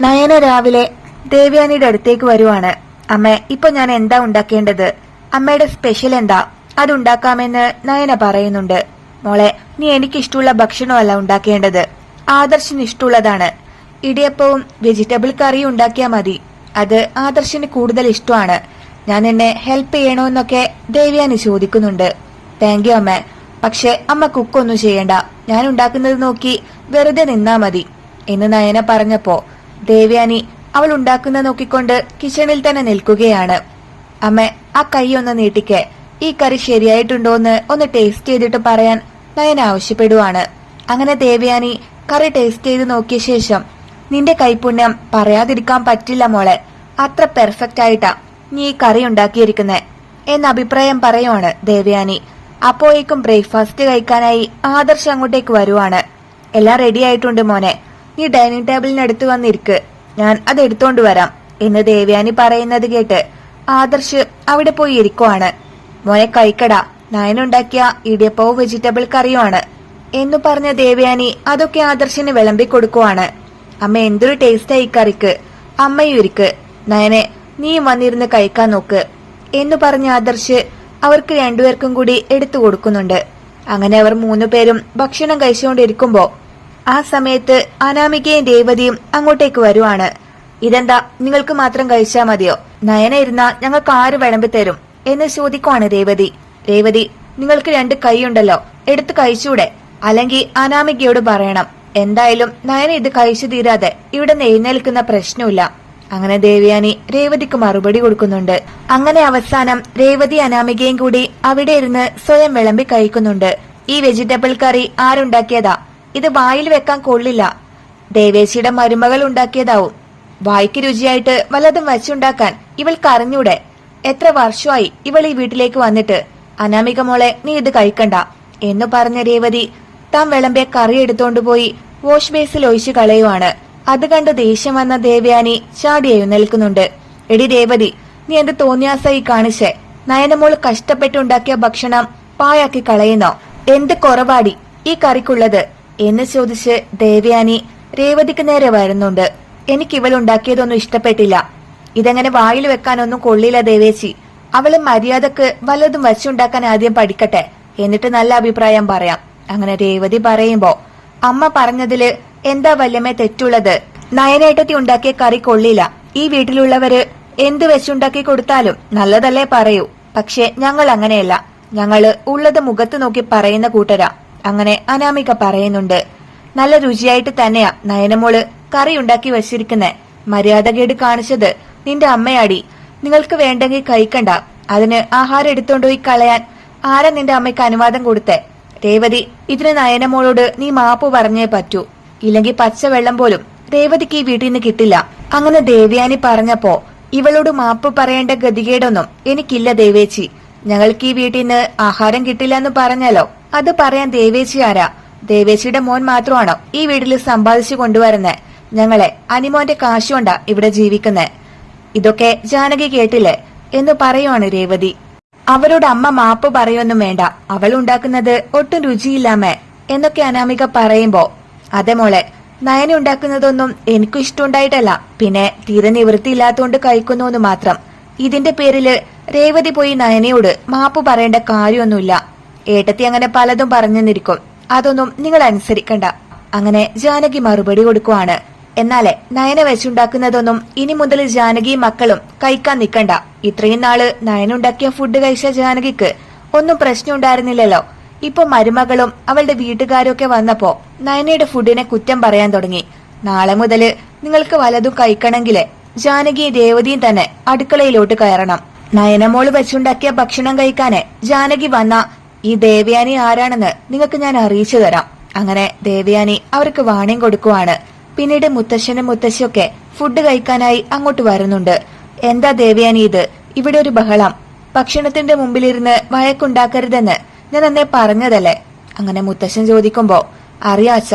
നയന രാവിലെ ദേവയാനിയുടെ അടുത്തേക്ക് വരുവാണ്. അമ്മ, ഇപ്പൊ ഞാൻ എന്താ ഉണ്ടാക്കേണ്ടത്? അമ്മയുടെ സ്പെഷ്യൽ എന്താ? അതുണ്ടാക്കാമെന്ന് നയന പറയുന്നുണ്ട്. മോളെ, നീ എനിക്കിഷ്ടമുള്ള ഭക്ഷണമല്ല ഉണ്ടാക്കേണ്ടത്, ആദർശിന് ഇഷ്ടമുള്ളതാണ്. ഇടിയപ്പവും വെജിറ്റബിൾ കറിയും ഉണ്ടാക്കിയാ മതി. അത് ആദർശിന് കൂടുതൽ ഇഷ്ടമാണ്. ഞാൻ എന്നെ ഹെൽപ്പ് ചെയ്യണോന്നൊക്കെ ദേവയാനി ചോദിക്കുന്നുണ്ട്. താങ്ക് യു അമ്മ, പക്ഷെ അമ്മ കുക്കൊന്നും ചെയ്യണ്ട, ഞാൻ ഉണ്ടാക്കുന്നത് നോക്കി വെറുതെ നിന്നാ മതി എന്ന് നയന പറഞ്ഞപ്പോ ദേവയാനി അവൾ ഉണ്ടാക്കുന്ന നോക്കിക്കൊണ്ട് കിച്ചണിൽ തന്നെ നിൽക്കുകയാണ്. അമ്മ, ആ കൈ ഒന്ന് നീട്ടിക്കെ, ഈ കറി ശരിയായിട്ടുണ്ടോന്ന് ഒന്ന് ടേസ്റ്റ് ചെയ്തിട്ട് പറയാൻ നയന ആവശ്യപ്പെടുവാണ്. അങ്ങനെ ദേവയാനി കറി ടേസ്റ്റ് ചെയ്ത് നോക്കിയ ശേഷം, നിന്റെ കൈപുണ്യം പറയാതിരിക്കാൻ പറ്റില്ല മോളെ, അത്ര പെർഫെക്റ്റ് ആയിട്ടാ നീ ഈ കറി ഉണ്ടാക്കിയിരിക്കുന്നെ എന്ന അഭിപ്രായം പറയുവാണ് ദേവയാനി. അപ്പോഴേക്കും ബ്രേക്ക്ഫാസ്റ്റ് കഴിക്കാനായി ആദർശ് അങ്ങോട്ടേക്ക് വരുവാണ്. എല്ലാം റെഡി ആയിട്ടുണ്ട് മോനെ, നീ ഡൈനിങ് ടേബിളിനടുത്ത് വന്നിരിക്ക്, ഞാൻ അത് എടുത്തോണ്ട് വരാം എന്ന് ദേവയാനി പറയുന്നത് കേട്ട് ആദർശ് അവിടെ പോയി ഇരിക്കുവാണ്. മോനെ കഴിക്കടാ, നയനുണ്ടാക്കിയ ഇടിയപ്പവും വെജിറ്റബിൾ കറിയുമാണ് എന്നു പറഞ്ഞ ദേവയാനി അതൊക്കെ ആദർശിന് വിളമ്പി കൊടുക്കുവാണ്. അമ്മ, എന്തൊരു ടേസ്റ്റാ ഈ കറിക്ക്, അമ്മയും ഇരിക്ക്, നയനെ നീയും വന്നിരുന്ന് കഴിക്കാൻ നോക്ക് എന്നു പറഞ്ഞ ആദർശ് അവർക്ക് രണ്ടുപേർക്കും കൂടി എടുത്തു കൊടുക്കുന്നുണ്ട്. അങ്ങനെ അവർ 3 പേരും ഭക്ഷണം കഴിച്ചുകൊണ്ടിരിക്കുമ്പോ ആ സമയത്ത് അനാമികയും രേവതിയും അങ്ങോട്ടേക്ക് വരുവാണ്. ഇതെന്താ, നിങ്ങൾക്ക് മാത്രം കഴിച്ചാ മതിയോ? നയന ഇരുന്നാ ഞങ്ങൾക്ക് ആര് വിളമ്പി തരും എന്ന് ചോദിക്കുവാണ് രേവതി. രേവതി, നിങ്ങൾക്ക് 2 കൈയുണ്ടല്ലോ, എടുത്ത് കഴിച്ചൂടെ? അല്ലെങ്കിൽ അനാമികയോട് പറയണം. എന്തായാലും നയന ഇത് കഴിച്ചു തീരാതെ ഇവിടെ എഴുന്നേൽക്കുന്ന പ്രശ്നമില്ല. അങ്ങനെ ദേവയാനി രേവതിക്ക് മറുപടി കൊടുക്കുന്നുണ്ട്. അങ്ങനെ അവസാനം രേവതി അനാമികയും കൂടി അവിടെ ഇരുന്ന് സ്വയം വിളമ്പി കഴിക്കുന്നുണ്ട്. ഈ വെജിറ്റബിൾ കറി ആരുണ്ടാക്കിയതാ? ഇത് വായിൽ വെക്കാൻ കൊള്ളില്ല, ദേവേശിയുടെ മരുമകൾ ഉണ്ടാക്കിയതാവും. വായിക്ക് രുചിയായിട്ട് വല്ലതും വച്ചുണ്ടാക്കാൻ ഇവൾക്ക് അറിഞ്ഞൂടെ? എത്ര വർഷമായി ഇവൾ ഈ വീട്ടിലേക്ക് വന്നിട്ട്. അനാമിക മോളെ, നീ ഇത് കഴിക്കണ്ട എന്നു പറഞ്ഞ രേവതി താൻ വിളമ്പിയ കറി എടുത്തോണ്ട് പോയി വാഷ് ബേസിൽ ഒഴിച്ചു കളയുവാണ്. അത് കണ്ട് ദേഷ്യം വന്ന ദേവയാനി ചാടി എഴുന്നേൽക്കുന്നുണ്ട്. എടി രേവതി, നീ എന്ത് തോന്നിയാസായി കാണിച്ചേ? നയനമോള് കഷ്ടപ്പെട്ടുണ്ടാക്കിയ ഭക്ഷണം പായാക്കി കളയുന്നോ? എന്ത് കുറവാടി ഈ കറിക്കുള്ളത് എന്ന് ചോദിച്ച് ദേവയാനി രേവതിക്ക് നേരെ വരുന്നുണ്ട്. എനിക്ക് ഇവളുണ്ടാക്കിയതൊന്നും ഇഷ്ടപ്പെട്ടില്ല, ഇതെങ്ങനെ വായിൽ വെക്കാനൊന്നും കൊള്ളില്ല ദേവേച്ചി. അവള് മര്യാദക്ക് വല്ലതും വച്ചുണ്ടാക്കാൻ ആദ്യം പഠിക്കട്ടെ, എന്നിട്ട് നല്ല അഭിപ്രായം പറയാം. അങ്ങനെ രേവതി പറയുമ്പോ, അമ്മ പറഞ്ഞതില് എന്താ വല്യമ്മ തെറ്റുള്ളത്? നയനേട്ടത്തി ഉണ്ടാക്കിയ കറി കൊള്ളില്ല, ഈ വീട്ടിലുള്ളവര് എന്ത് വെച്ചുണ്ടാക്കി കൊടുത്താലും നല്ലതല്ലേ പറയൂ. പക്ഷെ ഞങ്ങൾ അങ്ങനെയല്ല, ഞങ്ങള് ഉള്ളത് മുഖത്ത് നോക്കി പറയുന്ന കൂട്ടരാ. അങ്ങനെ അനാമിക പറയുന്നുണ്ട്. നല്ല രുചിയായിട്ട് തന്നെയാ നയനമോള് കറി ഉണ്ടാക്കി വച്ചിരിക്കുന്നെ. മര്യാദകേട് കാണിച്ചത് നിന്റെ അമ്മയാടി. നിങ്ങൾക്ക് വേണ്ടെങ്കിൽ കഴിക്കണ്ട, അതിന് ആഹാരം എടുത്തോണ്ടുപോയി കളയാൻ ആരാ നിന്റെ അമ്മയ്ക്ക് അനുവാദം കൊടുത്തേ? രേവതി, ഇതിന് നയനമോളോട് നീ മാപ്പ് പറഞ്ഞേ പറ്റൂ, ഇല്ലെങ്കിൽ പച്ചവെള്ളം പോലും രേവതിക്ക് ഈ വീട്ടിൽ നിന്ന് കിട്ടില്ല. അങ്ങനെ ദേവയാനി പറഞ്ഞപ്പോ, ഇവളോട് മാപ്പ് പറയേണ്ട ഗതികേടൊന്നും എനിക്കില്ല ദേവേച്ചി. ഞങ്ങൾക്ക് ഈ വീട്ടിൽ നിന്ന് ആഹാരം കിട്ടില്ല എന്ന് പറഞ്ഞാലോ അത് പറയാൻ ദേവേച്ചി ആരാ? ദേവേച്ചിയുടെ മോൻ മാത്രമാണോ ഈ വീട്ടിൽ സമ്പാദിച്ചു കൊണ്ടുവരുന്നേ? ഞങ്ങളെ അനിമോന്റെ കാശുകൊണ്ടാ ഇവിടെ ജീവിക്കുന്നേ. ഇതൊക്കെ ജാനകി കേട്ടില്ലേ എന്ന് പറയുവാണ് രേവതി. അവരോട് അമ്മ മാപ്പ് പറയൊന്നും വേണ്ട, അവൾ ഉണ്ടാക്കുന്നത് ഒട്ടും രുചിയില്ലാമേ എന്നൊക്കെ അനാമിക പറയുമ്പോ, അതെ മോളെ, നയന ഉണ്ടാക്കുന്നതൊന്നും എനിക്കും ഇഷ്ടമുണ്ടായിട്ടല്ല, പിന്നെ തീരെ നിവൃത്തിയില്ലാത്തോണ്ട് കഴിക്കുന്നുവെന്ന് മാത്രം. ഇതിന്റെ പേരില് രേവതി പോയി നയനയോട് മാപ്പ് പറയേണ്ട കാര്യമൊന്നുമില്ല. ഏട്ടത്തി അങ്ങനെ പലതും പറഞ്ഞെന്നിരിക്കും, അതൊന്നും നിങ്ങൾ അനുസരിക്കണ്ട. അങ്ങനെ ജാനകി മറുപടി കൊടുക്കുവാണ്. എന്നാലേ നയന വെച്ചുണ്ടാക്കുന്നതൊന്നും ഇനി മുതൽ ജാനകിയും മക്കളും കഴിക്കാൻ നിക്കണ്ട. ഇത്രയും നാള് നയനുണ്ടാക്കിയ ഫുഡ് കഴിച്ച ജാനകിക്ക് ഒന്നും പ്രശ്നം ഉണ്ടായിരുന്നില്ലല്ലോ. ഇപ്പൊ മരുമകളും അവളുടെ വീട്ടുകാരും ഒക്കെ വന്നപ്പോ നയനയുടെ ഫുഡിനെ കുറ്റം പറയാൻ തുടങ്ങി. നാളെ മുതല് നിങ്ങൾക്ക് വലതും കഴിക്കണമെങ്കില് ജാനകിയും രേവതിയും തന്നെ അടുക്കളയിലോട്ട് കയറണം. നയനമോള് വെച്ചുണ്ടാക്കിയ ഭക്ഷണം കഴിക്കാന് ജാനകി വന്ന ഈ ദേവയാനി ആരാണെന്ന് നിങ്ങൾക്ക് ഞാൻ അറിയിച്ചു തരാം. അങ്ങനെ ദേവയാനി അവർക്ക് വാണിംഗ് കൊടുക്കുവാണ്. പിന്നീട് മുത്തശ്ശനും മുത്തശ്ശിയൊക്കെ ഫുഡ് കഴിക്കാനായി അങ്ങോട്ട് വരുന്നുണ്ട്. എന്താ ദേവയാനി ഇത്? ഇവിടെ ഒരു ബഹളം, ഭക്ഷണത്തിന്റെ മുമ്പിലിരുന്ന് വഴക്കുണ്ടാക്കരുതെന്ന് ഞാൻ അന്നേ പറഞ്ഞതല്ലേ? അങ്ങനെ മുത്തശ്ശൻ ചോദിക്കുമ്പോ, അറിയാച്ച,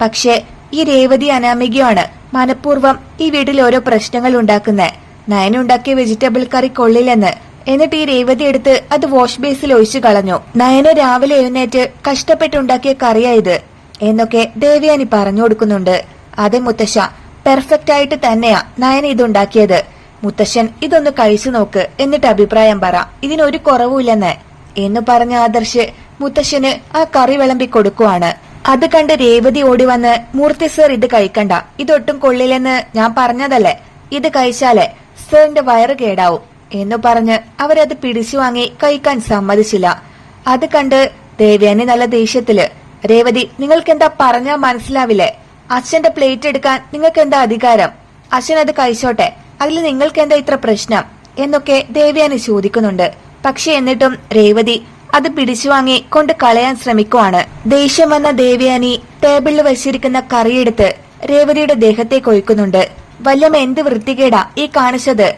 പക്ഷെ ഈ രേവതി അനാമികയാണ് മനഃപൂർവ്വം ഈ വീട്ടിൽ ഓരോ പ്രശ്നങ്ങൾ ഉണ്ടാക്കുന്നേ. നയനുണ്ടാക്കിയ വെജിറ്റബിൾ കറി കൊള്ളില്ലെന്ന്, എന്നിട്ട് ഈ രേവതി എടുത്ത് അത് വാഷ് ബേസിൽ ഒഴിച്ചു കളഞ്ഞു. നയന രാവിലെ എഴുന്നേറ്റ് കഷ്ടപ്പെട്ടുണ്ടാക്കിയ കറിയായത് എന്നൊക്കെ ദേവയാനി പറഞ്ഞു കൊടുക്കുന്നുണ്ട്. അതെ മുത്തശ്ശ, പെർഫെക്റ്റ് ആയിട്ട് തന്നെയാ നയന ഇതുണ്ടാക്കിയത്. മുത്തശ്ശൻ ഇതൊന്ന് കഴിച്ചു നോക്ക്, എന്നിട്ട് അഭിപ്രായം പറ, ഇതിനൊരു കുറവുമില്ലെന്ന് എന്ന് പറഞ്ഞ ആദർശ് മുത്തശ്ശന് ആ കറി വിളമ്പി കൊടുക്കുവാണ്. അത് കണ്ട് രേവതി ഓടി വന്ന്, മൂർത്തി സർ ഇത് കഴിക്കണ്ട, ഇതൊട്ടും കൊള്ളില്ലെന്ന് ഞാൻ പറഞ്ഞതല്ലേ, ഇത് കഴിച്ചാലേ സാറിന്റെ വയറ് കേടാവും എന്ന് പറഞ്ഞ് അവരത് പിടിച്ചു വാങ്ങി കഴിക്കാൻ സമ്മതിച്ചില്ല. അത് കണ്ട് ദേവയാനി നല്ല ദേഷ്യത്തില്, രേവതി നിങ്ങൾക്കെന്താ പറഞ്ഞാ മനസ്സിലാവില്ലേ, അച്ഛന്റെ പ്ലേറ്റ് എടുക്കാൻ നിങ്ങൾക്ക് എന്താ അധികാരം, അച്ഛൻ അത് കഴിച്ചോട്ടെ, അതിൽ നിങ്ങൾക്ക് എന്താ ഇത്ര പ്രശ്നം എന്നൊക്കെ ദേവയാനി ചോദിക്കുന്നുണ്ട്. പക്ഷെ എന്നിട്ടും രേവതി അത് പിടിച്ചു വാങ്ങി കൊണ്ട് കളയാൻ ശ്രമിക്കുവാണ്. ദേഷ്യം വന്ന ദേവയാനി ടേബിളിൽ വെച്ചിരിക്കുന്ന കറിയെടുത്ത് രേവതിയുടെ ദേഹത്തേക്ക് ഒഴിക്കുന്നുണ്ട്. വല്യമ്മ എന്ത് വൃത്തികേടാ ഈ കാണിച്ചത്,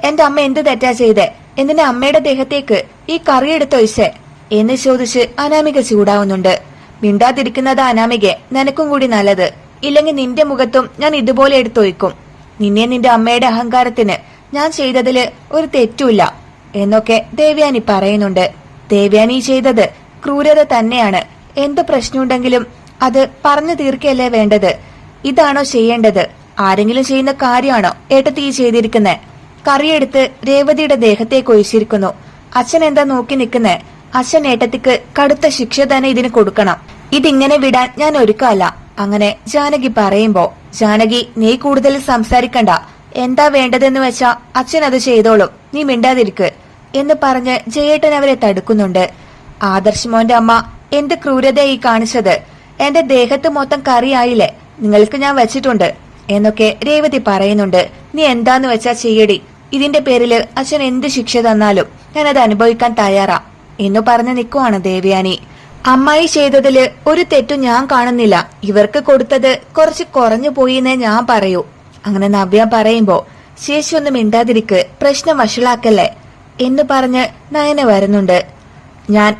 എന്റെ അമ്മ എന്ത് തെറ്റാ ചെയ്തേ, എന്തിനാ അമ്മയുടെ ദേഹത്തേക്ക് ഈ കറിയെടുത്ത് ഒഴിച്ചേ എന്ന് ചോദിച്ച് അനാമിക ചൂടാവുന്നുണ്ട്. മിണ്ടാതിരിക്കുന്നത് അനാമികെ, നിനക്കും കൂടി നല്ലത്, ഇല്ലെങ്കിൽ നിന്റെ മുഖത്തും ഞാൻ ഇതുപോലെ എടുത്തൊഴിക്കും, നിന്നെ നിന്റെ അമ്മയുടെ അഹങ്കാരത്തിന് ഞാൻ ചെയ്തതില് ഒരു തെറ്റുമില്ല എന്നൊക്കെ ദേവയാനി പറയുന്നുണ്ട്. ദേവയാനി ചെയ്തത് ക്രൂരത തന്നെയാണ്, എന്ത് പ്രശ്നമുണ്ടെങ്കിലും അത് പറഞ്ഞു തീർക്കല്ലേ വേണ്ടത്, ഇതാണോ ചെയ്യേണ്ടത്, ആരെങ്കിലും ചെയ്യുന്ന കാര്യമാണോ ഏട്ടത്തി ഈ ചെയ്തിരിക്കുന്നെ. കറിയെടുത്ത് രേവതിയുടെ ദേഹത്തേക്ക് ഒഴിച്ചിരിക്കുന്നു. അച്ഛൻ എന്താ നോക്കി നിൽക്കുന്നേ, അച്ഛൻ ഏട്ടത്തിക്ക് കടുത്ത ശിക്ഷ തന്നെ ഇതിന് കൊടുക്കണം, ഇതിങ്ങനെ വിടാൻ ഞാൻ ഒരുക്കല്ല. അങ്ങനെ ജാനകി പറയുമ്പോ, ജാനകി നീ കൂടുതൽ സംസാരിക്കണ്ട, എന്താ വേണ്ടതെന്ന് വെച്ചാ അച്ഛൻ അത് ചെയ്തോളും, നീ മിണ്ടാതിരിക്ക് എന്ന് പറഞ്ഞ് ജയേട്ടൻ അവരെ തടുക്കുന്നുണ്ട്. ആദർശ് മോന്റെ അമ്മ എന്ത് ക്രൂരതയായി കാണിച്ചത്, എന്റെ ദേഹത്ത് മൊത്തം കറിയായില്ലേ, നിങ്ങൾക്ക് ഞാൻ വെച്ചിട്ടുണ്ട് എന്നൊക്കെ രേവതി പറയുന്നുണ്ട്. നീ എന്താന്ന് വെച്ചാ ചെയ്യടി, ഇതിന്റെ പേരില് അച്ഛൻ എന്ത് ശിക്ഷ തന്നാലും ഞാനത് അനുഭവിക്കാൻ തയ്യാറാ എന്നു പറഞ്ഞു നിൽക്കുവാണ് ദേവയാനി. അമ്മായി ചെയ്തതില് ഒരു തെറ്റും ഞാൻ കാണുന്നില്ല, ഇവർക്ക് കൊടുത്തത് കുറച്ച് കുറഞ്ഞു പോയിന്നേ ഞാൻ പറയൂ. അങ്ങനെ നവ്യ പറയുമ്പോ, ശേഷി ഒന്നും മിണ്ടാതിരിക്ക്, പ്രശ്നം വഷളാക്കല്ലേ എന്ന് പറഞ്ഞ് നയന വരുന്നുണ്ട്. ഞാൻ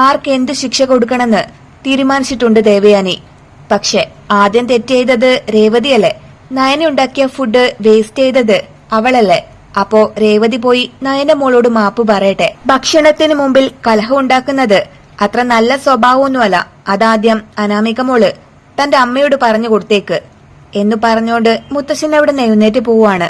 ആർക്ക് എന്ത് ശിക്ഷ കൊടുക്കണമെന്ന് തീരുമാനിച്ചിട്ടുണ്ട് ദേവയാനി, പക്ഷെ ആദ്യം തെറ്റ് ചെയ്തത് രേവതിയല്ലേ, നയന ഉണ്ടാക്കിയ ഫുഡ് വേസ്റ്റ് ചെയ്തത് അവളല്ലേ, അപ്പോ രേവതി പോയി നയന മോളോട് മാപ്പ് പറയട്ടെ. ഭക്ഷണത്തിന് മുമ്പിൽ കലഹം ഉണ്ടാക്കുന്നത് അത്ര നല്ല സ്വഭാവമൊന്നുമല്ല, അതാദ്യം അനാമിക മോള് തന്റെ അമ്മയോട് പറഞ്ഞു കൊടുത്തേക്ക് എന്ന് പറഞ്ഞുകൊണ്ട് മുത്തശ്ശൻ അവിടെ എഴുന്നേറ്റ് പോവാണ്.